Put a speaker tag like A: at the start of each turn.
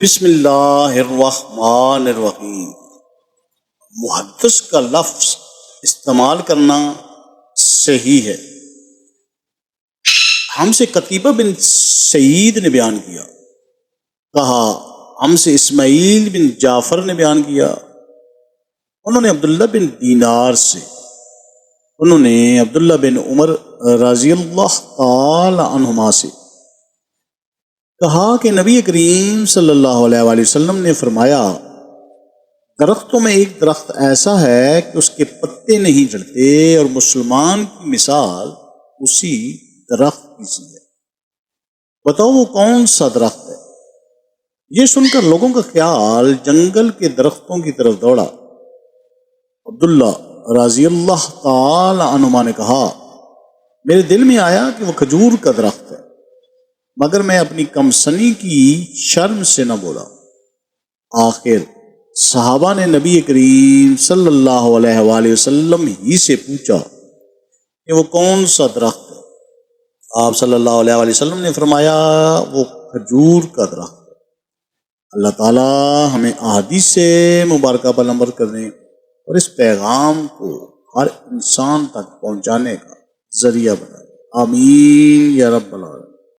A: بسم اللہ الرحمن الرحیم۔ محدث کا لفظ استعمال کرنا صحیح ہے۔ ہم سے قتیبہ بن سعید نے بیان کیا، کہا ہم سے اسماعیل بن جعفر نے بیان کیا، انہوں نے عبداللہ بن دینار سے، انہوں نے عبداللہ بن عمر رضی اللہ تعالی عنہما سے کہا کہ نبی کریم صلی اللہ علیہ وآلہ وسلم نے فرمایا، درختوں میں ایک درخت ایسا ہے کہ اس کے پتے نہیں جھڑتے اور مسلمان کی مثال اسی درخت کی سی ہے۔ بتاؤ وہ کون سا درخت ہے؟ یہ سن کر لوگوں کا خیال جنگل کے درختوں کی طرف دوڑا۔ عبداللہ رضی اللہ تعالی عنہما نے کہا، میرے دل میں آیا کہ وہ کھجور کا درخت ہے، مگر میں اپنی کمسنی کی شرم سے نہ بولا۔ آخر صحابہ نے نبی کریم صلی اللہ علیہ وآلہ وسلم ہی سے پوچھا کہ وہ کون سا درخت ہے؟ آپ صلی اللہ علیہ وآلہ وسلم نے فرمایا، وہ کھجور کا درخت ہے۔ اللہ تعالی ہمیں احادیث سے مبارکہ پر عمل کرنے اور اس پیغام کو ہر انسان تک پہنچانے کا ذریعہ بنائے۔ آمین یا رب العالمین۔